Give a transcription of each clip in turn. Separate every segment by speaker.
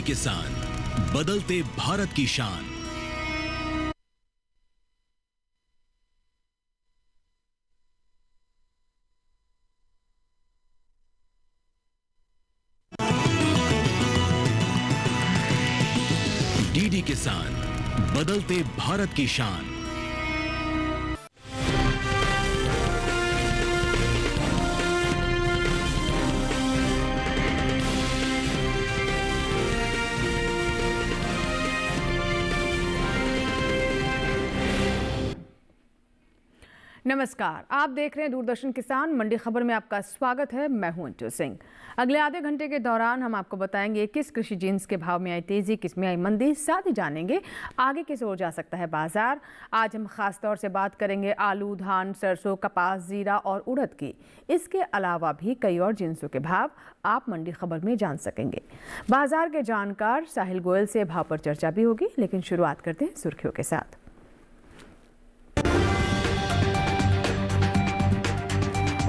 Speaker 1: किसान, बदलते भारत की शान। डीडी किसान, बदलते भारत की शान।
Speaker 2: नमस्कार, आप देख रहे हैं दूरदर्शन किसान। मंडी खबर में आपका स्वागत है। मैं हूं अंटू सिंह। अगले आधे घंटे के दौरान हम आपको बताएंगे किस कृषि जिन्स के भाव में आई तेजी, किस में आई मंदी। साथ ही जानेंगे आगे किस ओर जा सकता है बाजार। आज हम खास तौर से बात करेंगे आलू, धान, सरसों, कपास, जीरा और उड़द की। इसके अलावा भी कई और जिन्सों के भाव आप मंडी खबर में जान सकेंगे। बाजार के जानकार साहिल गोयल से भाव पर चर्चा भी होगी, लेकिन शुरुआत करते हैं सुर्खियों के साथ।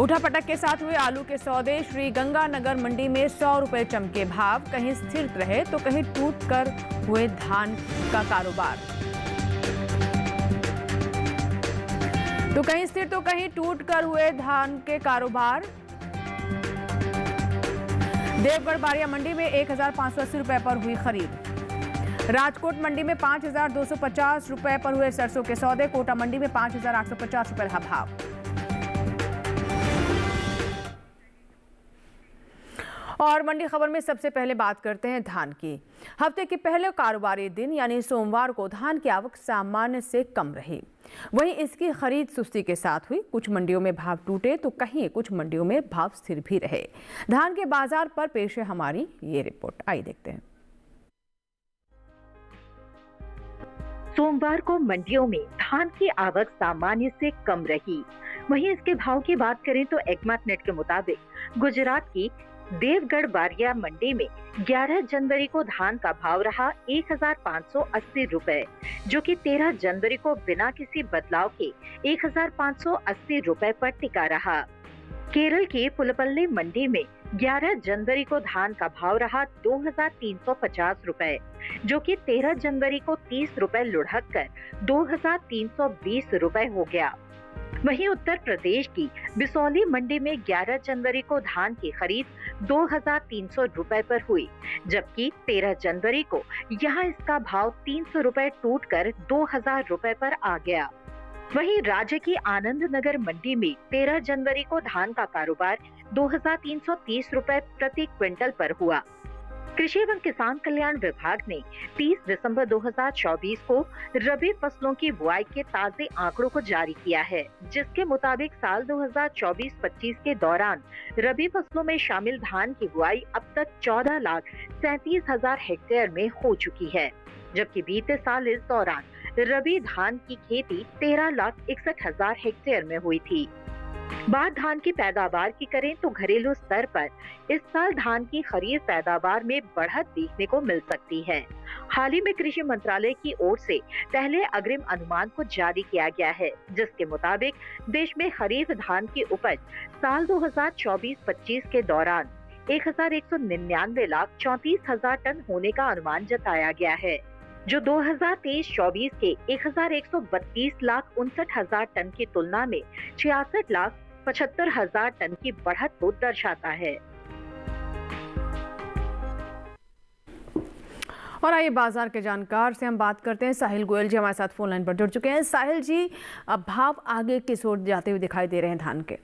Speaker 2: उठापटक के साथ हुए आलू के सौदे। श्री गंगानगर मंडी में 100 रुपए चमके भाव, कहीं स्थिर रहे तो कहीं टूट कर हुए धान का कारोबार। तो कहीं स्थिर तो कहीं टूट कर हुए धान के कारोबार। देवगढ़ बारिया मंडी में 1580 रुपए पर हुई खरीद। राजकोट मंडी में 5250 रुपए पर हुए सरसों के सौदे। कोटा मंडी में 5850 रुपए रहा भाव। और मंडी खबर में सबसे पहले बात करते हैं धान की। हफ्ते के पहले कारोबारी दिन यानी सोमवार को धान की आवक सामान्य से कम रही। वहीं इसकी खरीद सुस्ती के साथ हुई। कुछ मंडियों में भाव टूटे तो कहीं कुछ मंडियों में भाव स्थिर भी रहे। धान के बाजार पर पेश है हमारी ये रिपोर्ट, आइए देखते हैं।
Speaker 3: सोमवार को मंडियों में धान की आवक सामान्य से कम रही। वहीं इसके भाव की बात करें तो एग्मार्ट नेट के मुताबिक गुजरात की देवगढ़ बारिया मंडी में 11 जनवरी को धान का भाव रहा 1580 रुपए, जो कि 13 जनवरी को बिना किसी बदलाव के 1580 रुपए पर टिका रहा। केरल की पुलपल्ली मंडी में 11 जनवरी को धान का भाव रहा 2350 रुपए, जो कि 13 जनवरी को 30 रुपए लुढ़क कर 2320 रुपए हो गया। वहीं उत्तर प्रदेश की बिसौली मंडी में 11 जनवरी को धान की खरीद 2300 रुपए पर हुई, जबकि 13 जनवरी को यहां इसका भाव 300 रुपए टूट कर 2000 रुपए पर आ गया। वहीं राज्य की आनंद नगर मंडी में 13 जनवरी को धान का कारोबार 2330 रुपए प्रति क्विंटल पर हुआ। कृषि एवं किसान कल्याण विभाग ने 30 दिसंबर 2024 को रबी फसलों की बुआई के ताजे आंकड़ों को जारी किया है, जिसके मुताबिक साल 2024-25 के दौरान रबी फसलों में शामिल धान की बुआई अब तक 14,37,000 हेक्टेयर में हो चुकी है, जबकि बीते साल इस दौरान रबी धान की खेती 13,61,000 हेक्टेयर में हुई थी। बात धान की पैदावार की करें तो घरेलू स्तर पर इस साल धान की खरीफ पैदावार में बढ़त देखने को मिल सकती है। हाल ही में कृषि मंत्रालय की ओर से पहले अग्रिम अनुमान को जारी किया गया है, जिसके मुताबिक देश में खरीफ धान की उपज साल 2024-25 के दौरान 1,199,34,000 टन होने का अनुमान जताया गया है, जो 2023-24 के 1,132,59,000 टन की तुलना में 66,75,000 टन की बढ़त को दर्शाता है।
Speaker 2: और आइए बाजार के जानकार से हम बात करते हैं। साहिल गोयल जी हमारे साथ फोन लाइन पर जुड़ चुके हैं। साहिल जी, अब भाव आगे किस ओर जाते हुए दिखाई दे रहे हैं धान के?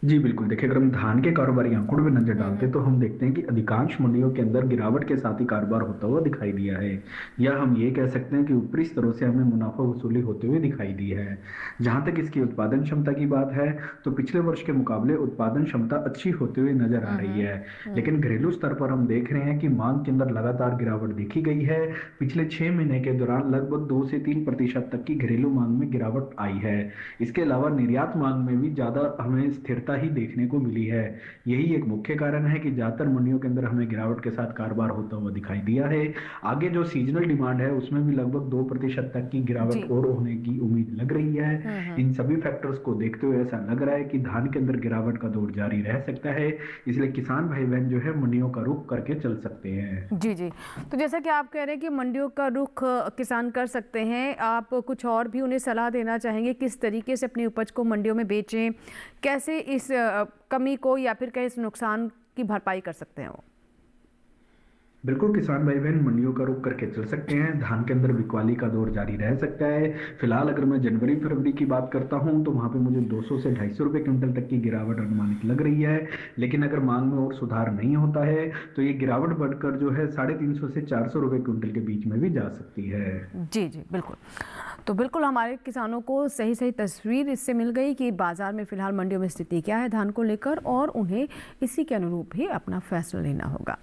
Speaker 4: जी बिल्कुल, देखिए अगर हम धान के कारोबारी आंकड़ों में नजर डालते हैं तो हम देखते हैं कि अधिकांश मंडियों के अंदर गिरावट के साथ ही कारोबार होता हुआ दिखाई दिया है, या हम ये कह सकते हैं कि ऊपरी स्तरों से हमें मुनाफा वसूली होते हुए दिखाई दी है। जहां तक इसकी उत्पादन क्षमता की बात है तो पिछले वर्ष के मुकाबले उत्पादन क्षमता अच्छी होते हुए नजर आ रही है, लेकिन घरेलू स्तर पर हम देख रहे हैं कि मांग के अंदर लगातार गिरावट देखी गई है। पिछले 6 महीने के दौरान लगभग 2 से 3% तक की घरेलू मांग में गिरावट आई है। इसके अलावा निर्यात मांग में भी ज्यादा हमें स्थिरता गिरावटता ही देखने को मिली है। यही एक मुख्य कारण है कि ज्यादातर मंडियों के अंदर हमें गिरावट के साथ कारोबार होता हुआ दिखाई दिया है। आगे जो सीजनल डिमांड है उसमें भी लगभग 2% तक की गिरावट और होने की उम्मीद लग रही है। इन सभी फैक्टर्स को देखते हुए ऐसा लग रहा है कि धान के अंदर गिरावट का दौर जारी रह सकता है, इसलिए किसान भाई बहन जो है मंडियों का रुख करके चल सकते हैं।
Speaker 2: जी जी, तो जैसा कि आप कह रहे हैं कि मंडियों का रुख किसान कर सकते हैं, आप कुछ और भी उन्हें सलाह देना चाहेंगे किस तरीके से अपनी उपज को मंडियों में बेचें, कैसे इस कमी को या फिर कहीं इस नुकसान की भरपाई कर सकते हैं वो?
Speaker 4: बिल्कुल, किसान भाई बहन मंडियों का रुख करके चल सकते हैं। धान के अंदर बिकवाली का दौर जारी रह सकता है। फिलहाल अगर मैं जनवरी फरवरी की बात करता हूं तो वहां पे मुझे 200 से 250 रुपए क्विंटल तक की गिरावट अनुमानित लग रही है, लेकिन अगर मांग में और सुधार नहीं होता है तो ये गिरावट बढ़कर जो है 350 से 400 रुपए क्विंटल के बीच में भी जा सकती है।
Speaker 2: जी जी बिल्कुल, तो बिल्कुल हमारे किसानों को सही सही तस्वीर इससे मिल गई कि बाजार में फिलहाल मंडियों में स्थिति क्या है धान को लेकर, और उन्हें इसी के अनुरूप ही अपना फैसला लेना होगा।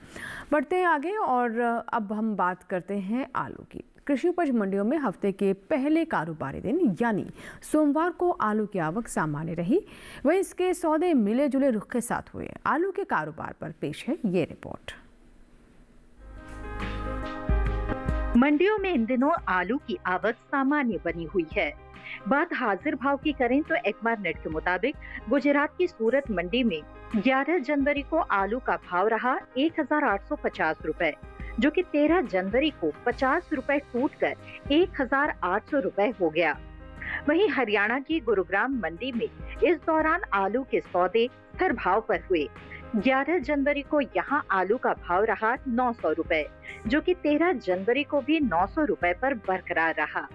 Speaker 2: बढ़ते हैं आगे और अब हम बात करते हैं आलू की। कृषि उपज मंडियों में हफ्ते के पहले कारोबारी दिन यानी सोमवार को आलू की आवक सामान्य रही, वहीं इसके सौदे मिले जुले रुख के साथ हुए। आलू के कारोबार पर पेश है ये रिपोर्ट।
Speaker 3: मंडियों में इन दिनों आलू की आवक सामान्य बनी हुई है। बात हाजिर भाव की करें तो एग्मार नेट के मुताबिक गुजरात की सूरत मंडी में 11 जनवरी को आलू का भाव रहा 1850 रुपए, जो कि 13 जनवरी को 50 रुपए टूटकर 1800 रुपए हो गया। वहीं हरियाणा की गुरुग्राम मंडी में इस दौरान आलू के सौदे स्थिर भाव पर हुए। 11 जनवरी को यहां आलू का भाव रहा 900 रुपए, जो कि 13 जनवरी को भी 900 रुपए पर बरकरार रहा।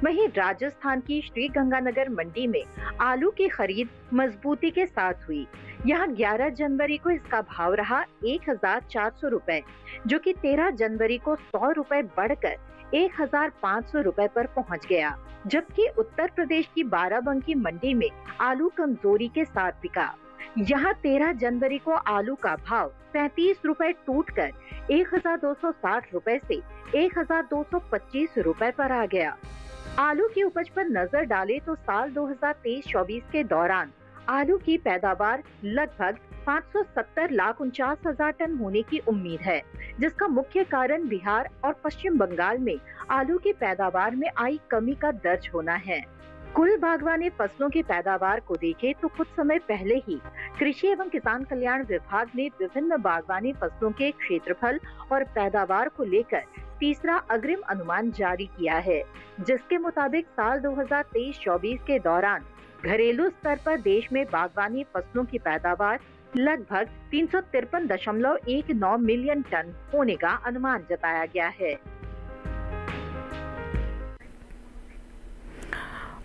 Speaker 3: वहीं राजस्थान की श्री गंगानगर मंडी में आलू की खरीद मजबूती के साथ हुई। यहां 11 जनवरी को इसका भाव रहा 1400 रुपए, जो कि 13 जनवरी को 100 रुपए बढ़कर 1500 रुपए पर पहुंच गया। जबकि उत्तर प्रदेश की बाराबंकी मंडी में आलू कमजोरी के साथ बिका। यहाँ 13 जनवरी को आलू का भाव 37 रुपए टूटकर 1260 रुपए से 1225 रुपए पर आ गया। आलू की उपज पर नजर डालें तो साल 2023-24 के दौरान आलू की पैदावार लगभग 570,49,000 टन होने की उम्मीद है, जिसका मुख्य कारण बिहार और पश्चिम बंगाल में आलू की पैदावार में आई कमी का दर्ज होना है। कुल बागवानी फसलों की पैदावार को देखें तो कुछ समय पहले ही कृषि एवं किसान कल्याण विभाग ने विभिन्न बागवानी फसलों के क्षेत्रफल और पैदावार को लेकर तीसरा अग्रिम अनुमान जारी किया है, जिसके मुताबिक साल 2023-24 के दौरान घरेलू स्तर पर देश में बागवानी फसलों की पैदावार लगभग 353.19 मिलियन टन होने का अनुमान जताया गया है।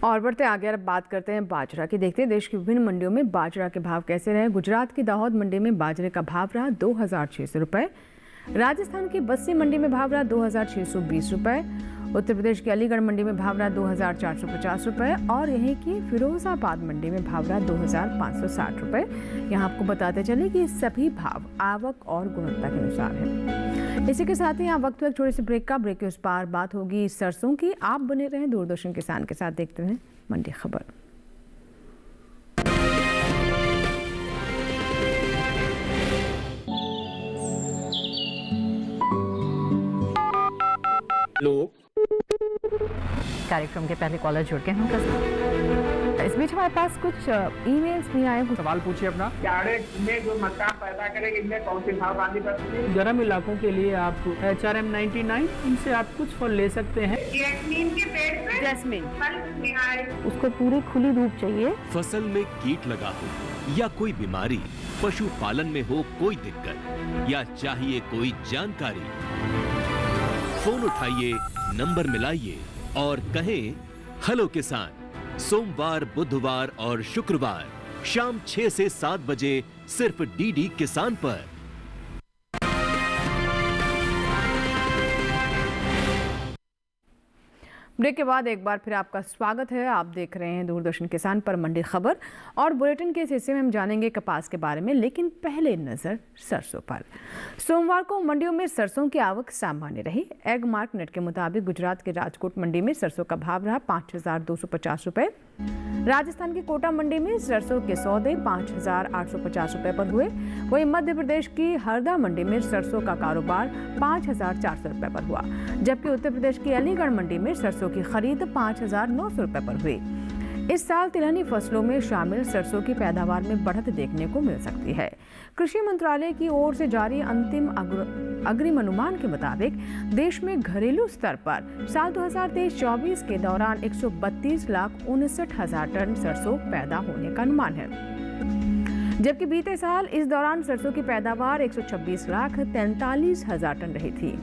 Speaker 2: और बढ़ते आगे अब बात करते हैं बाजरा की। देखते हैं देश की विभिन्न मंडियों में बाजरा के भाव कैसे रहे। गुजरात की दाहोद मंडी में बाजरे का भाव रहा 2600 रुपए, राजस्थान की बस्सी मंडी में भाव रहा 2620 रुपए, उत्तर प्रदेश की अलीगढ़ मंडी में भाव रहा 2450 रुपए और यहीं की फिरोजाबाद मंडी में भाव रहा 2560 रुपए। यहाँ आपको बताते चले कि सभी भाव आवक और गुणवत्ता के अनुसार है। इसी के साथ ही यहाँ वक्त एक छोटे से ब्रेक का। ब्रेक के उस पार बात होगी सरसों की। आप बने रहें दूरदर्शन किसान के साथ, देखते हैं मंडी खबर।
Speaker 5: लोग
Speaker 2: कार्यक्रम के पहले कॉलर जुड़ के हम इस बीच हमारे पास कुछ ईमेल्स भी आए।
Speaker 5: सवाल पूछिए अपना।
Speaker 6: जाड़े में जो मक्का पैदा करेंगे इनमें कौन सी भाव बांधी पड़ती है?
Speaker 5: गर्म इलाकों के लिए आप HRM 99 इनसे आप कुछ फल ले सकते हैं।
Speaker 6: जैस्मीन के पेड़ पे
Speaker 2: जैस्मीन
Speaker 6: फल निहार
Speaker 2: उसको पूरी खुली धूप चाहिए।
Speaker 1: फसल में कीट लगा हो या कोई बीमारी, पशुपालन में हो कोई दिक्कत या चाहिए कोई जानकारी, फोन उठाइए, नंबर मिलाइए और कहें हेलो किसान। सोमवार, बुधवार और शुक्रवार शाम 6 से 7 बजे सिर्फ डीडी किसान पर।
Speaker 2: ब्रेक के बाद एक बार फिर आपका स्वागत है। आप देख रहे हैं दूरदर्शन किसान पर मंडी खबर और बुलेटिन के इस हिस्से में हम जानेंगे कपास के बारे में, लेकिन पहले नजर सरसों पर। सोमवार को मंडियों में सरसों की आवक सामान्य रही। एग मार्क नेट के मुताबिक गुजरात के राजकोट मंडी में सरसों का भाव रहा 5250 रुपए, राजस्थान की कोटा मंडी में सरसों के सौदे 5,850 रुपए पर हुए। वहीं मध्य प्रदेश की हरदा मंडी में सरसों का कारोबार 5,400 रुपए पर हुआ, जबकि उत्तर प्रदेश की अलीगढ़ मंडी में सरसों की खरीद 5,900 रुपए पर हुई। इस साल तिलहनी फसलों में शामिल सरसों की पैदावार में बढ़त देखने को मिल सकती है। कृषि मंत्रालय की ओर से जारी अंतिम अग्रिम अनुमान के मुताबिक देश में घरेलू स्तर पर साल 2023-24 के दौरान 132,59,000 टन सरसों पैदा होने का अनुमान है, जबकि बीते साल इस दौरान सरसों की पैदावार 126,43,000 टन रही थी।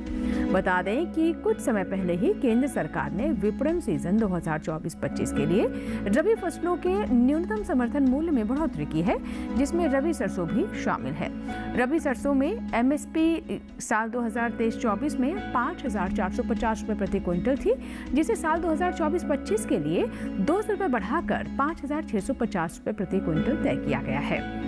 Speaker 2: बता दें कि कुछ समय पहले ही केंद्र सरकार ने विपणन सीजन 2024-25 के लिए रबी फसलों के न्यूनतम समर्थन मूल्य में बढ़ोतरी की है, जिसमें रबी सरसों भी शामिल है। रबी सरसों में एमएसपी साल 2023-24 में 5,450 रुपए प्रति क्विंटल थी, जिसे साल 2024-25 के लिए 200 रुपए बढ़ाकर 5,650 रुपए प्रति क्विंटल तय किया गया है।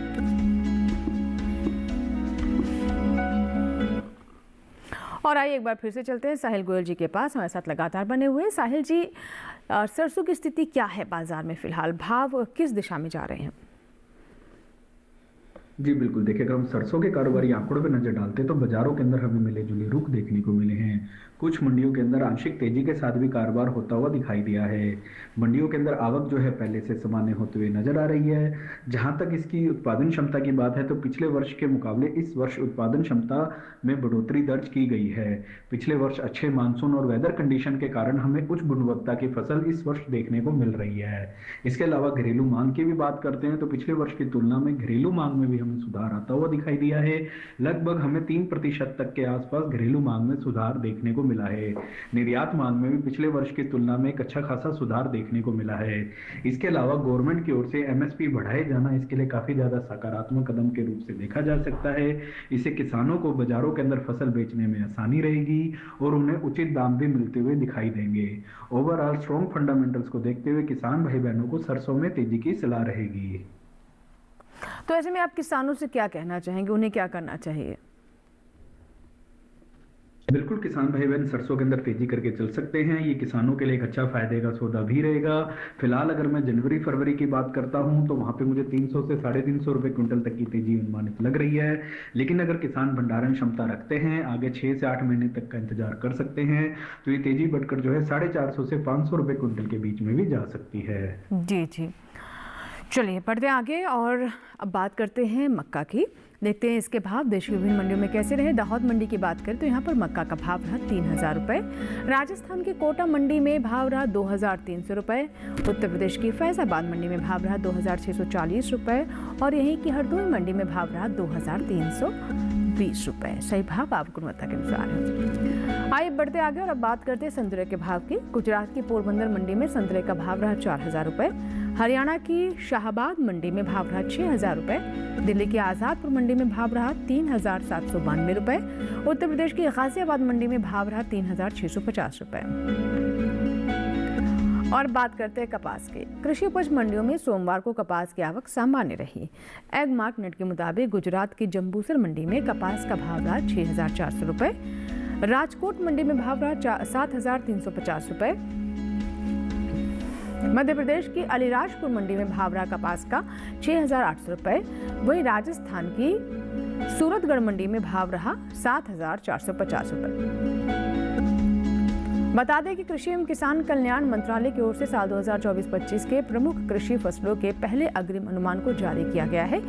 Speaker 2: और आइए एक बार फिर से चलते हैं साहिल गोयल जी के पास, हमारे साथ लगातार बने हुए। साहिल जी, सरसों की स्थिति क्या है बाजार में फिलहाल, भाव किस दिशा में जा रहे हैं?
Speaker 4: जी बिल्कुल, देखिए अगर हम सरसों के कारोबारी आंकड़ों पर नजर डालते हैं तो बाजारों के अंदर हमें मिले जुले रुख देखने को मिले हैं। कुछ मंडियों के अंदर आंशिक तेजी के साथ भी कारोबार होता हुआ दिखाई दिया है। मंडियों के अंदर आवक जो है पहले से सामान्य होते हुए नजर आ रही है। जहां तक इसकी उत्पादन क्षमता की बात है तो पिछले वर्ष के मुकाबले इस वर्ष उत्पादन क्षमता में बढ़ोतरी दर्ज की गई है। पिछले वर्ष अच्छे मानसून और वेदर कंडीशन के कारण हमें उच्च गुणवत्ता की फसल इस वर्ष देखने को मिल रही है। इसके अलावा घरेलू मांग की भी बात करते हैं तो पिछले वर्ष की तुलना में घरेलू मांग में भी हमें सुधार आता हुआ दिखाई दिया है। लगभग हमें 3% तक के आसपास घरेलू मांग में सुधार देखने को मिला है। निर्यात मांग में भी पिछले वर्ष की तुलना में एक अच्छा खासा सुधार देखने को मिला है। इसके अलावा गवर्नमेंट की ओर से एमएसपी बढ़ाए जाना इसके लिए काफी ज्यादा सकारात्मक कदम के रूप से देखा जा सकता है। इससे किसानों को बाजारों के अंदर फसल बेचने में आसानी रहेगी और उन्हें उचित दाम भी मिलते हुए दिखाई देंगे। ओवरऑल स्ट्रॉन्ग फंडामेंटल्स को देखते हुए किसान भाई बहनों को सरसों में तेजी की सलाह रहेगी।
Speaker 2: तो ऐसे में आप किसानों से क्या कहना चाहेंगे, उन्हें क्या करना चाहिए?
Speaker 4: बिल्कुल, किसान भाई बहन सरसों के अंदर तेजी करके चल सकते हैं। ये किसानों के लिए एक अच्छा फायदे का सौदा भी रहेगा। फिलहाल अगर मैं जनवरी फरवरी की बात करता हूं तो वहां पे मुझे 300 से 350 रुपए क्विंटल तक की तेजी अनुमानित लग रही है। लेकिन अगर किसान भंडारण क्षमता रखते हैं, आगे 6 से 8 महीने तक का इंतजार कर सकते हैं, तो ये तेजी बढ़कर जो है 450 से 500 रुपए क्विंटल के बीच में भी जा सकती है।
Speaker 2: जी जी, चलिए बढ़ते आगे और अब बात करते हैं मक्का की। देखते हैं इसके भाव देश की विभिन्न मंडियों में कैसे रहे। दाहोद मंडी की बात करें तो यहाँ पर मक्का का भाव रहा 3,000 रुपये। राजस्थान की कोटा मंडी में भाव रहा 2,300 रुपये। उत्तर प्रदेश की फैजाबाद मंडी में भाव रहा 2,640 रुपये और यहीं की हरदोई मंडी में भाव रहा 2,320 रुपये। सही भाव आप गुणवत्ता के अनुसार है। आइए बढ़ते आगे और अब बात करते हैं संतरे के भाव की। गुजरात की पोरबंदर मंडी में संतरे का भाव रहा 4,000 रुपये। हरियाणा की शाहबाद मंडी में भाव रहा 6,000 रुपये। दिल्ली की आज़ादपुर मंडी में भाव रहा 3,792 रुपये। उत्तर प्रदेश की गाजियाबाद मंडी में भाव रहा 3,650 रुपये। और बात करते हैं कपास की। कृषि उपज मंडियों में सोमवार को कपास की आवक सामान्य रही। एग मार्क नेट के मुताबिक गुजरात की जंबूसर मंडी में कपास का भाव रहा 6,400 रुपये। राजकोट मंडी में भाव रहा 7,350 रुपये। मध्य प्रदेश की अलीराजपुर मंडी में भाव रहा कपास का 6,800 रुपये। वहीं राजस्थान की सूरतगढ़ मंडी में भाव रहा 7,450 रुपये। बता दें कि कृषि एवं किसान कल्याण मंत्रालय की ओर से साल 2024-25 के प्रमुख कृषि फसलों के पहले अग्रिम अनुमान को जारी किया गया है,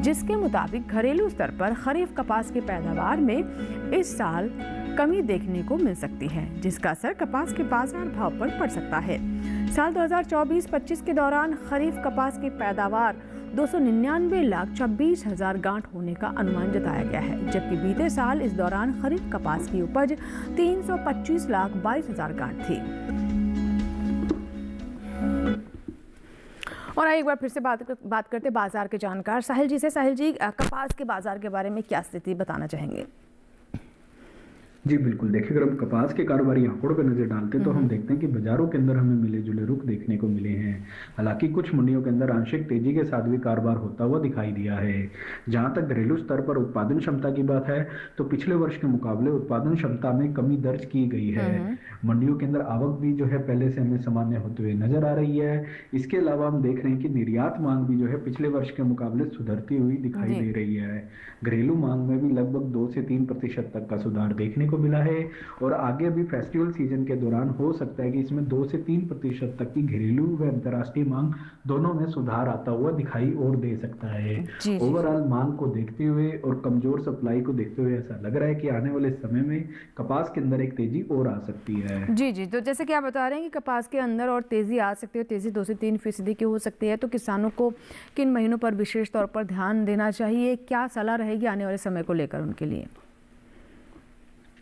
Speaker 2: जिसके मुताबिक घरेलू स्तर पर खरीफ कपास की पैदावार में इस साल कमी देखने को मिल सकती है, जिसका असर कपास के बाजार भाव पर पड़ सकता है। साल 2024-25 के दौरान खरीफ कपास की पैदावार 299,26,000 गांठ होने का अनुमान जताया गया है, जबकि बीते साल इस दौरान खरीफ कपास की उपज 325,22,000 गांठ थी। और एक बार फिर से बात करते बाजार के जानकार साहिल जी से। साहिल जी, कपास के बाजार के बारे में क्या स्थिति बताना चाहेंगे?
Speaker 4: जी बिल्कुल, देखिए अगर हम कपास के कारोबारी आंकड़ों पर नज़र डालते हैं तो हम देखते हैं कि बाजारों के अंदर हमें मिले जुले रुख देखने को मिले हैं। हालांकि कुछ मंडियों के अंदर आंशिक तेजी के साथ भी कारोबार होता हुआ दिखाई दिया है। जहां तक घरेलू स्तर पर उत्पादन क्षमता की बात है तो पिछले वर्ष के मुकाबले उत्पादन क्षमता में कमी दर्ज की गई है। मंडियों के अंदर आवक भी जो है पहले से हमें सामान्य होते हुए नजर आ रही है। इसके अलावा हम देख रहे हैं कि निर्यात मांग भी जो है पिछले वर्ष के मुकाबले सुधरती हुई दिखाई दे रही है। घरेलू मांग में भी लगभग 2 से 3% तक का सुधार देखने को मिला है और आगे भी फेस्टिवल सीजन के दौरान हो सकता है कि इसमें 2 से 3% तक की घरेलू व अंतर्राष्ट्रीय मांग दोनों में सुधार आता हुआ दिखाई और दे सकता है। ओवरऑल मांग को देखते हुए और कमजोर सप्लाई को देखते हुए ऐसा लग रहा है कि आने वाले समय में कपास के अंदर एक तेजी और आ सकती है।
Speaker 2: जी, तो जैसे कि आप बता रहे हैं कि कपास के अंदर और तेजी आ सकती है, तेजी 2 से 3% की हो सकती है, तो किसानों को किन महीनों पर विशेष तौर पर ध्यान देना चाहिए, क्या सलाह रहेगी आने वाले समय को लेकर उनके लिए?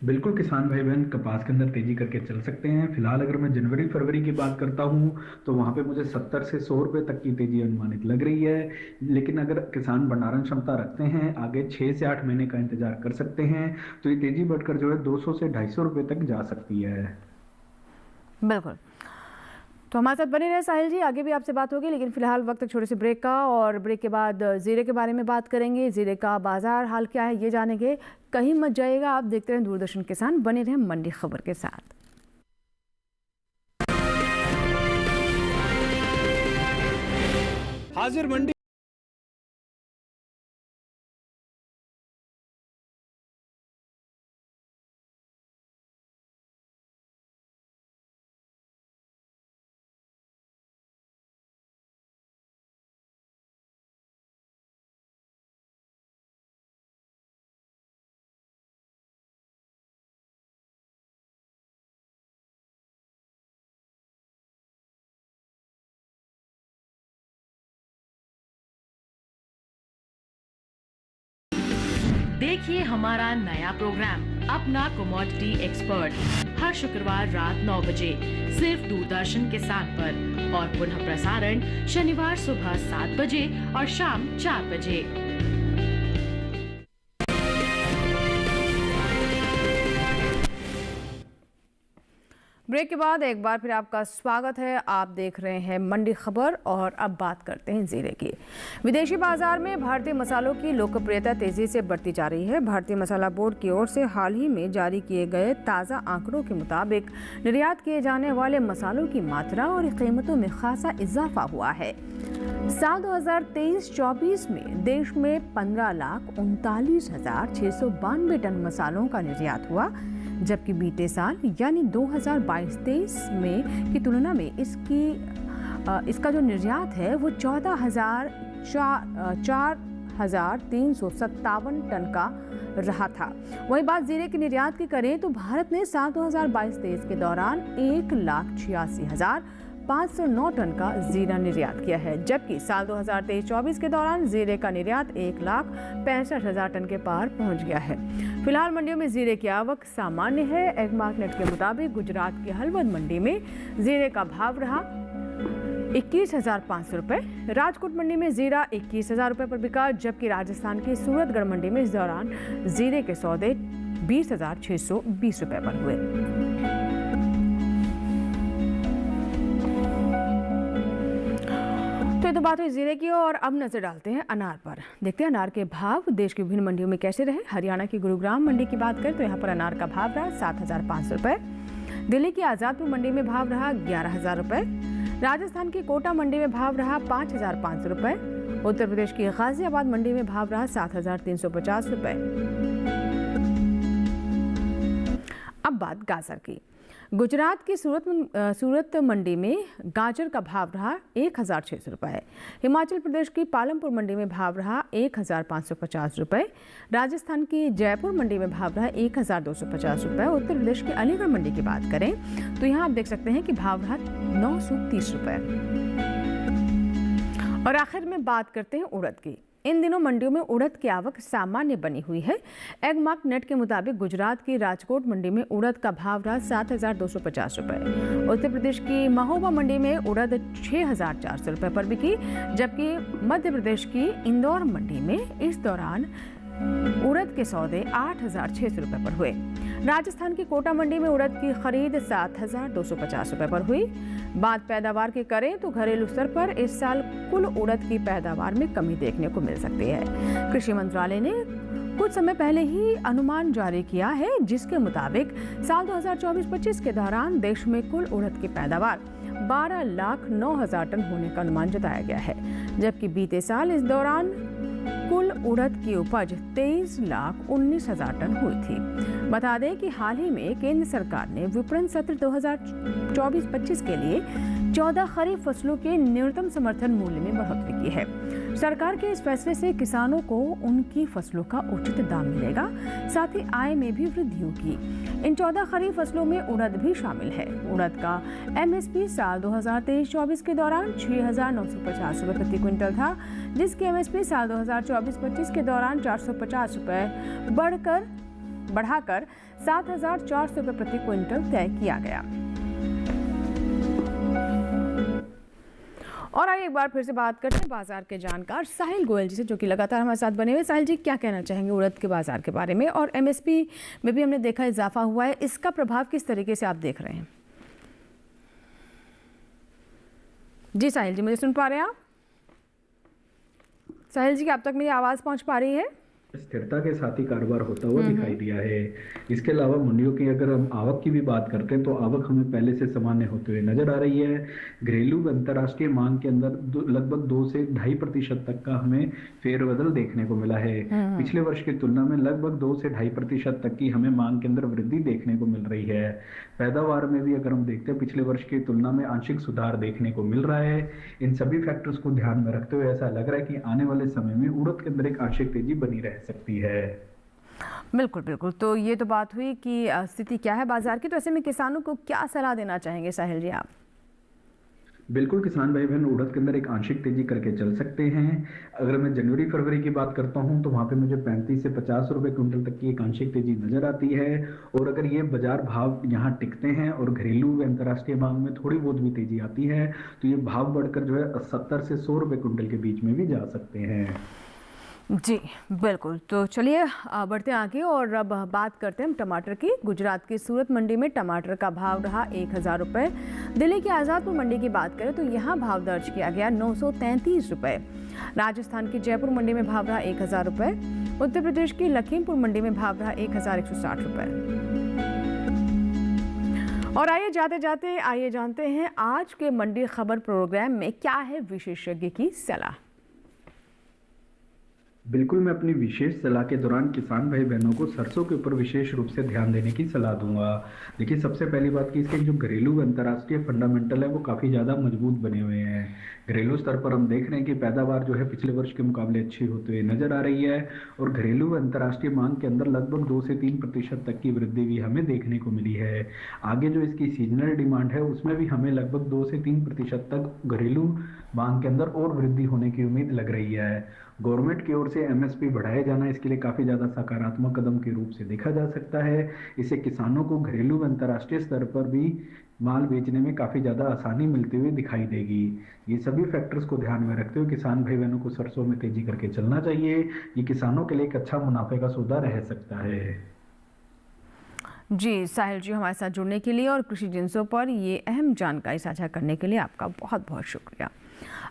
Speaker 4: बिल्कुल, किसान भाई बहन कपास के अंदर तेजी करके चल सकते हैं। फिलहाल अगर मैं जनवरी फरवरी की बात करता हूं तो वहां पे मुझे 70 से 100 रुपए तक की तेजी अनुमानित लग रही है। लेकिन अगर किसान भंडारण क्षमता रखते हैं, आगे 6 से 8 महीने का इंतजार कर सकते हैं, तो ये तेजी बढ़कर जो है 200 से 250 रुपए तक जा सकती है।
Speaker 2: बिल्कुल, तो हमारे साथ बने रहे साहिल जी, आगे भी आपसे बात होगी, लेकिन फिलहाल वक्त छोटे से ब्रेक का, और ब्रेक के बाद जीरे के बारे में बात करेंगे। जीरे का बाजार हाल क्या है ये जानेंगे, कहीं मत जाइएगा। आप देखते रहें दूरदर्शन किसान, बने रहें मंडी खबर के साथ।
Speaker 7: हाजिर मंडी
Speaker 8: देखिए हमारा नया प्रोग्राम अपना कमोडिटी एक्सपर्ट हर शुक्रवार रात 9 बजे सिर्फ दूरदर्शन किसान पर, और पुनः प्रसारण शनिवार सुबह 7 बजे और शाम 4 बजे।
Speaker 2: ब्रेक के बाद एक बार फिर आपका स्वागत है। आप देख रहे हैं मंडी खबर, और अब बात करते हैं जीरे की। विदेशी बाजार में भारतीय मसालों की लोकप्रियता तेजी से बढ़ती जा रही है। भारतीय मसाला बोर्ड की ओर से हाल ही में जारी किए गए ताज़ा आंकड़ों के मुताबिक निर्यात किए जाने वाले मसालों की मात्रा और कीमतों में खासा इजाफा हुआ है। साल 2023-24 में देश में 15,39,692 टन मसालों का निर्यात हुआ, जबकि बीते साल यानी 2022-23 में की तुलना में इसका जो निर्यात है वो 4,357 टन का रहा था। वहीं बात जीरे के निर्यात की करें तो भारत ने साल 2022-23 के दौरान 1,86,509 टन का जीरा निर्यात किया है, जबकि साल 2023-24 के दौरान जीरे का निर्यात 1,65,000 टन के पार पहुंच गया है। फिलहाल मंडियों में जीरे की आवक सामान्य है। एगमार्कनेट के मुताबिक गुजरात की हलवद मंडी में जीरे का भाव रहा 21,500 रुपये। राजकोट मंडी में जीरा 21,000 रुपये पर बिका, जबकि राजस्थान की सूरतगढ़ मंडी में इस दौरान जीरे के सौदे 20,620 रुपये पर हुए। तो बात हुई जीरे की, और अब नजर डालते हैं अनार पर। देखते हैं अनार के भाव देश की विभिन्न मंडियों में कैसे रहे। हरियाणा की गुरुग्राम मंडी की बात करें तो यहाँ पर अनार का भाव रहा 7,500 रुपये। दिल्ली की आजादपुर मंडी में भाव रहा 11,000 रुपये। राजस्थान की कोटा मंडी में भाव रहा 5,500 रुपये। उत्तर प्रदेश की गाजियाबाद मंडी में भाव रहा 7,350 रुपये। अब बात गाजर की। गुजरात की सूरत मंडी में गाजर का भाव रहा 1,600 रुपये। हिमाचल प्रदेश की पालमपुर मंडी में भाव रहा 1,550 रुपये। राजस्थान की जयपुर मंडी में भाव रहा 1,250 रुपये। उत्तर प्रदेश की अलीगढ़ मंडी की बात करें तो यहाँ आप देख सकते हैं कि भाव रहा 930 रुपये। और आखिर में बात करते हैं उड़द की। इन दिनों मंडियों में उड़द की आवक सामान्य बनी हुई है। एगमार्कनेट के मुताबिक गुजरात की राजकोट मंडी में उड़द का भाव रहा 7,250 रुपये। उत्तर प्रदेश की महोबा मंडी में उड़द 6,400 रुपये पर बिकी, जबकि मध्य प्रदेश की इंदौर मंडी में इस दौरान उड़द के सौदे 8,600 रुपए पर हुए। राजस्थान की कोटा मंडी में उड़द की खरीद 7,250 रुपए पर हुई। बात पैदावार की करें तो घरेलू स्तर पर इस साल कुल उड़द की पैदावार में कमी देखने को मिल सकती है। कृषि मंत्रालय ने कुछ समय पहले ही अनुमान जारी किया है, जिसके मुताबिक साल 2024-25 के दौरान देश में कुल उड़द की पैदावार 12,09,000 टन होने का अनुमान जताया गया है, जबकि बीते साल इस दौरान कुल उड़द की उपज 23,19,000 टन हुई थी। बता दें कि हाल ही में केंद्र सरकार ने विपणन सत्र 2024-25 के लिए 14 खरीफ फसलों के न्यूनतम समर्थन मूल्य में बढ़ोतरी की है। सरकार के इस फैसले से किसानों को उनकी फसलों का उचित दाम मिलेगा, साथ ही आय में भी वृद्धि होगी। इन 14 खरीफ फसलों में उड़द भी शामिल है। उड़द का एमएसपी साल 2023-24 के दौरान 6,950 रुपये प्रति क्विंटल था, जिसकी एमएसपी साल 2024-25 के दौरान 450 रुपये बढ़ाकर 7,400 रुपये प्रति क्विंटल तय किया गया। और आइए एक बार फिर से बात करते हैं बाजार के जानकार साहिल गोयल जी से, जो कि लगातार हमारे साथ बने हुए। साहिल जी, क्या कहना चाहेंगे उड़द के बाजार के बारे में? और एमएसपी में भी हमने देखा इजाफा हुआ है, इसका प्रभाव किस तरीके से आप देख रहे हैं? जी साहिल जी, मुझे सुन पा रहे हैं आप? साहिल जी, आप तक मेरी आवाज़ पहुंच पा रही है?
Speaker 4: स्थिरता के साथ ही कारोबार होता हुआ दिखाई दिया है। इसके अलावा मंडियों की अगर हम आवक की भी बात करते हैं तो आवक हमें पहले से सामान्य होते हुए नजर आ रही है। घरेलू व अंतर्राष्ट्रीय मांग के अंदर लगभग 2 से 2.5% तक का हमें फेरबदल देखने को मिला है। पिछले वर्ष की तुलना में लगभग 2 से 2.5% तक की हमें मांग के अंदर वृद्धि देखने को मिल रही है। पैदावार में भी अगर हम देखते हैं पिछले वर्ष की तुलना में आंशिक सुधार देखने को मिल रहा है। इन सभी फैक्टर्स को ध्यान में रखते हुए ऐसा लग रहा है कि आने वाले समय में उड़द के अंदर एक आंशिक तेजी बनी रह सकती है।
Speaker 2: बिल्कुल बिल्कुल। तो ये तो बात हुई कि स्थिति क्या है बाजार की, तो ऐसे में किसानों को क्या सलाह देना चाहेंगे साहिल जी आप?
Speaker 4: बिल्कुल, किसान भाई बहन उड़द के अंदर एक आंशिक तेजी करके चल सकते हैं। अगर मैं जनवरी फरवरी की बात करता हूं तो वहां पे मुझे 35 से 50 रुपए क्विंटल तक की एक आंशिक तेजी नजर आती है। और अगर ये बाजार भाव यहाँ टिकते हैं और घरेलू व अंतर्राष्ट्रीय मांग में थोड़ी बहुत भी तेजी आती है तो ये भाव बढ़कर जो है 70 से 100 रुपए क्विंटल के बीच में भी जा सकते हैं।
Speaker 2: जी बिल्कुल। तो चलिए बढ़ते आगे और अब बात करते हैं हम टमाटर की। गुजरात की सूरत मंडी में टमाटर का भाव रहा 1,000 रुपये। दिल्ली की आज़ादपुर मंडी की बात करें तो यहाँ भाव दर्ज किया गया 933 रुपये। राजस्थान की जयपुर मंडी में भाव रहा 1,000 रुपये। उत्तर प्रदेश की लखीमपुर मंडी में भाव रहा 1,160 रुपये। और आइए जाते जाते आइए जानते हैं आज के मंडी खबर प्रोग्राम में क्या है विशेषज्ञ की सलाह।
Speaker 4: बिल्कुल, मैं अपनी विशेष सलाह के दौरान किसान भाई बहनों को सरसों के ऊपर विशेष रूप से ध्यान देने की सलाह दूंगा। देखिए, सबसे पहली बात कि इसके जो घरेलू अंतर्राष्ट्रीय फंडामेंटल है वो काफ़ी ज़्यादा मजबूत बने हुए हैं। घरेलू स्तर पर हम देख रहे हैं कि पैदावार जो है पिछले वर्ष के मुकाबले अच्छी होते हुए नजर आ रही है और घरेलू व अंतर्राष्ट्रीय मांग के अंदर लगभग 2 से 3% तक की वृद्धि भी हमें देखने को मिली है। आगे जो इसकी सीजनल डिमांड है उसमें भी हमें लगभग 2 से 3% तक घरेलू मांग के अंदर और वृद्धि होने की उम्मीद लग रही है। गवर्नमेंट की ओर से एमएसपी बढ़ाया जाना इसके लिए काफ़ी ज़्यादा सकारात्मक कदम के रूप से देखा जा सकता है। इससे किसानों को घरेलू व अंतर्राष्ट्रीय स्तर पर भी माल बेचने में काफ़ी ज़्यादा आसानी मिलती हुई दिखाई देगी। ये सभी फैक्टर्स को ध्यान में रखते हुए किसान भाई बहनों को सरसों में तेजी करके चलना चाहिए। ये किसानों के लिए एक अच्छा मुनाफे का सौदा रह सकता है।
Speaker 2: जी साहिल जी, हमारे साथ जुड़ने के लिए और कृषि जिन्सों पर ये अहम जानकारी साझा करने के लिए आपका बहुत बहुत शुक्रिया।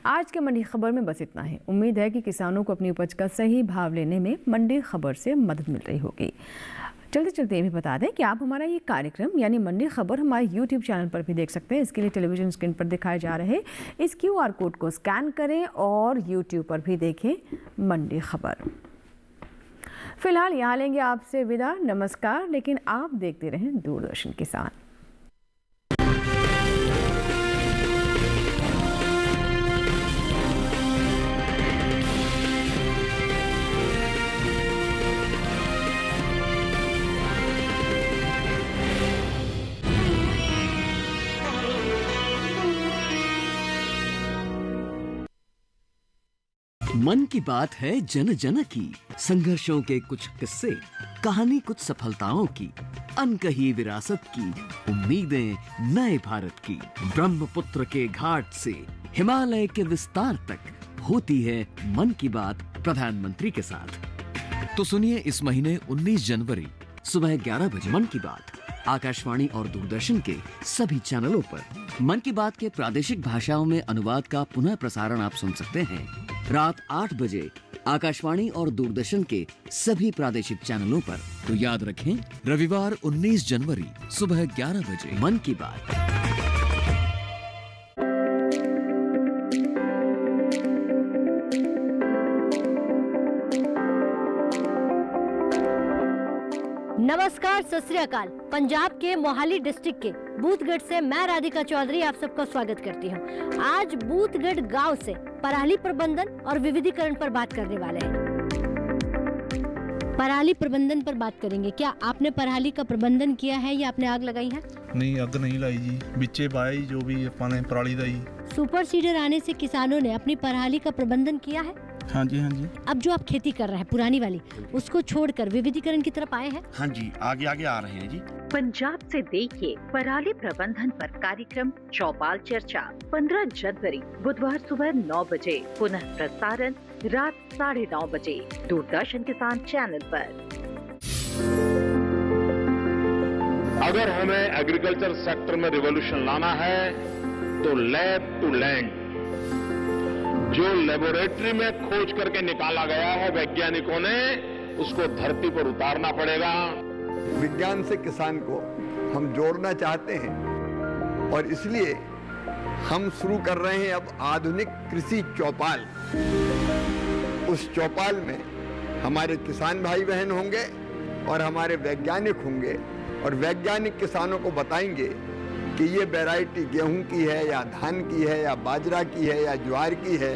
Speaker 2: आज के मंडी खबर में बस इतना ही। उम्मीद है कि किसानों को अपनी उपज का सही भाव लेने में मंडी खबर से मदद मिल रही होगी। चलते चलते ये भी बता दें कि आप हमारा ये कार्यक्रम यानी मंडी खबर हमारे YouTube चैनल पर भी देख सकते हैं। इसके लिए टेलीविजन स्क्रीन पर दिखाए जा रहे इस QR कोड को स्कैन करें और YouTube पर भी देखें मंडी खबर। फिलहाल यहाँ लेंगे आपसे विदा, नमस्कार। लेकिन आप देखते रहें दूरदर्शन किसान।
Speaker 7: मन की बात है जन जन की, संघर्षों के कुछ किस्से, कहानी कुछ सफलताओं की, अनकही विरासत की, उम्मीदें नए भारत की। ब्रह्मपुत्र के घाट से हिमालय के विस्तार तक होती है मन की बात प्रधानमंत्री के साथ। तो सुनिए इस महीने 19 जनवरी सुबह 11 बजे मन की बात आकाशवाणी और दूरदर्शन के सभी चैनलों पर। मन की बात के प्रादेशिक भाषाओं में अनुवाद का पुनः प्रसारण आप सुन सकते हैं रात 8 बजे आकाशवाणी और दूरदर्शन के सभी प्रादेशिक चैनलों पर। तो याद रखें, रविवार 19 जनवरी सुबह 11 बजे मन की बात।
Speaker 9: नमस्कार, सत श्री अकाल। पंजाब के मोहाली डिस्ट्रिक्ट के बूथगढ़ से मैं राधिका चौधरी आप सबका स्वागत करती हूँ। आज बूथगढ़ गांव से पराली प्रबंधन और विविधीकरण पर बात करने वाले हैं। पराली प्रबंधन पर बात करेंगे। क्या आपने पराली का प्रबंधन किया है या आपने आग लगाई है?
Speaker 10: नहीं, आग नहीं लाई जी, बिच्चे पाए जो भी अपने पराली दा।
Speaker 9: सुपर सीडर आने से किसानों ने अपनी पराली का प्रबंधन किया है?
Speaker 10: हाँ जी, हाँ जी।
Speaker 9: अब जो आप खेती कर रहे हैं पुरानी वाली, उसको छोड़कर विविधीकरण की तरफ आए हैं?
Speaker 11: हाँ जी, आगे आगे आ रहे हैं जी।
Speaker 3: पंजाब से देखिए पराली प्रबंधन पर कार्यक्रम चौपाल चर्चा 15 जनवरी बुधवार सुबह 9 बजे, पुनः प्रसारण रात 9:30 बजे दूरदर्शन किसान चैनल पर।
Speaker 12: अगर हमें एग्रीकल्चर सेक्टर में रिवॉल्यूशन लाना है तो लैब टू लैंड, जो लेबोरेटरी में खोज करके निकाला गया है वैज्ञानिकों ने, उसको धरती पर उतारना पड़ेगा।
Speaker 13: विज्ञान से किसान को हम जोड़ना चाहते हैं और इसलिए हम शुरू कर रहे हैं अब आधुनिक कृषि चौपाल। उस चौपाल में हमारे किसान भाई बहन होंगे और हमारे वैज्ञानिक होंगे और वैज्ञानिक किसानों को बताएंगे कि ये वैरायटी गेहूं की है या धान की है या बाजरा की है या ज्वार की है।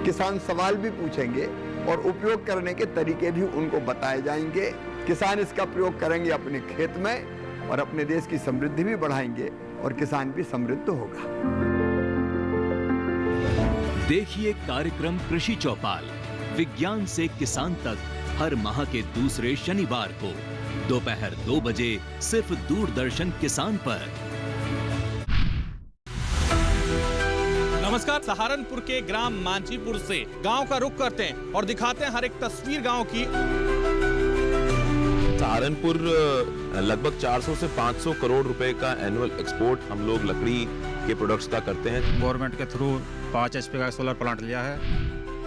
Speaker 13: किसान सवाल भी पूछेंगे और उपयोग करने के तरीके भी उनको बताए जाएंगे। किसान इसका प्रयोग करेंगे अपने खेत में और अपने देश की समृद्धि भी बढ़ाएंगे और किसान भी समृद्ध होगा।
Speaker 1: देखिए कार्यक्रम कृषि चौपाल, विज्ञान से किसान तक, हर माह के दूसरे शनिवार को दोपहर 2 बजे सिर्फ दूरदर्शन किसान पर।
Speaker 14: नमस्कार, सहारनपुर के ग्राम मांझीपुर से गांव का रुख करते हैं और दिखाते हैं हर एक तस्वीर गांव की।
Speaker 15: सहारनपुर लगभग 400 से 500 करोड़ रुपए का एनुअल एक्सपोर्ट हम लोग लकड़ी के प्रोडक्ट्स का करते हैं।
Speaker 16: गवर्नमेंट के थ्रू 5 HP का सोलर प्लांट लिया है।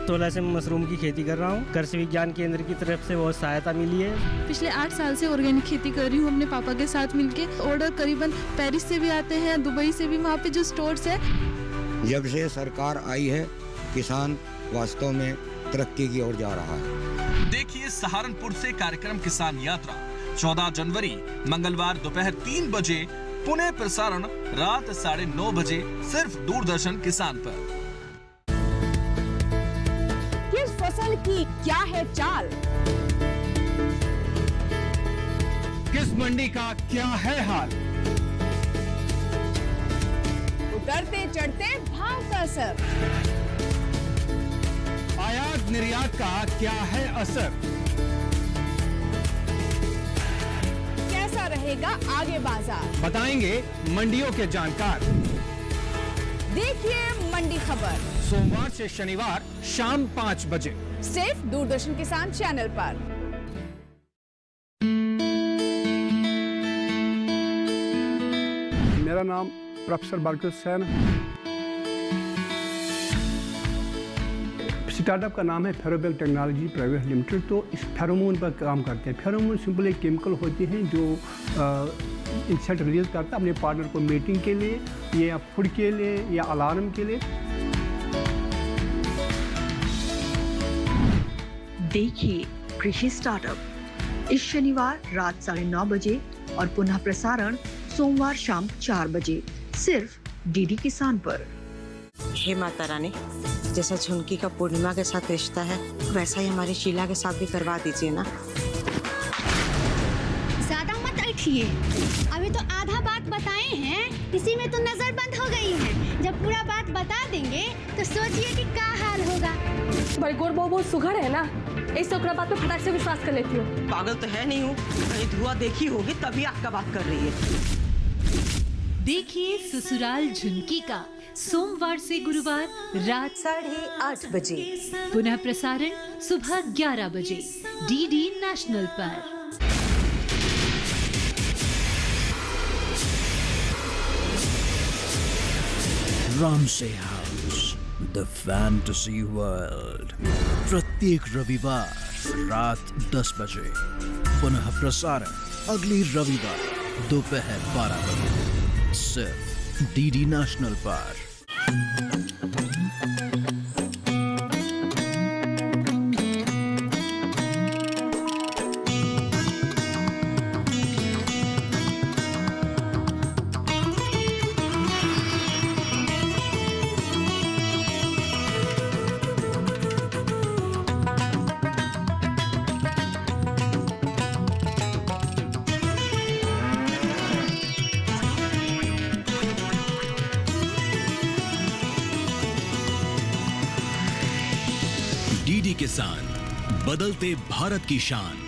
Speaker 16: 16 से मशरूम की खेती कर रहा हूँ। कृषि विज्ञान केंद्र की तरफ से बहुत सहायता मिली है।
Speaker 17: पिछले 8 साल से ऑर्गेनिक खेती कर रही हूँ अपने पापा के साथ मिलके। ऑर्डर करीबन पेरिस से भी आते हैं, दुबई से भी, वहाँ पे जो स्टोर्स है।
Speaker 18: जब से सरकार आई है किसान वास्तव में तरक्की की ओर जा रहा है।
Speaker 14: देखिए सहारनपुर से कार्यक्रम किसान यात्रा 14 जनवरी मंगलवार दोपहर 3 बजे, पुनः प्रसारण रात 9:30 बजे सिर्फ दूरदर्शन किसान पर।
Speaker 19: किस फसल की क्या है चाल,
Speaker 20: किस मंडी का क्या है हाल,
Speaker 19: उतरते चढ़ते भाव का असर,
Speaker 20: आयात निर्यात का क्या है असर,
Speaker 19: कैसा रहेगा आगे बाजार,
Speaker 20: बताएंगे मंडियों के जानकार।
Speaker 19: देखिए मंडी खबर
Speaker 20: सोमवार से शनिवार शाम 5 बजे
Speaker 19: सिर्फ दूरदर्शन किसान चैनल पर।
Speaker 21: मेरा नाम प्रोफेसर बरकत हुसैन। स्टार्टअप का नाम है फेरोबेल टेक्नोलॉजी प्राइवेट लिमिटेड। तो इस फेरोमोन पर काम करते हैं। फेरोमोन सिंपल एक केमिकल होती हैं जो इंसेक्ट रिलीज करता है अपने पार्टनर को मीटिंग के लिए या फूड के लिए या अलार्म के लिए।
Speaker 22: देखिए कृषि स्टार्टअप इस शनिवार रात 9:30 बजे और पुनः प्रसारण सोमवार शाम 4 बजे सिर्फ डीडी किसान पर।
Speaker 23: हे माता रानी, जैसा झुमकी का पूर्णिमा के साथ रिश्ता है वैसा ही हमारी शीला के साथ भी करवा दीजिए ना।
Speaker 24: ज्यादा मत ऐठिए, अभी तो आधा बात बताए हैं, इसी में तो नजर बंद हो गई है। जब पूरा बात बता देंगे तो सोचिए कि क्या हाल होगा।
Speaker 25: बड़ी गोर बहुत सुघड़ है ना, इस ओकरा बात पे फटाक से विश्वास कर लेती हूँ।
Speaker 23: पागल तो है नहीं हूँ, कहीं धुआं देखी होगी तभी आपका बात कर रही है।
Speaker 8: देखिए ससुराल झुमकी का
Speaker 2: सोमवार से गुरुवार रात
Speaker 4: 8:30 बजे।
Speaker 2: पुनः प्रसारण सुबह 11 बजे डीडी नेशनल पर।
Speaker 5: Ramsay house the fantasy world, प्रत्येक रविवार रात 10 बजे। पुनः प्रसारण अगली रविवार दोपहर 12 बजे सिर्फ डीडी नेशनल पर।
Speaker 1: डीडी किसान, बदलते भारत की शान।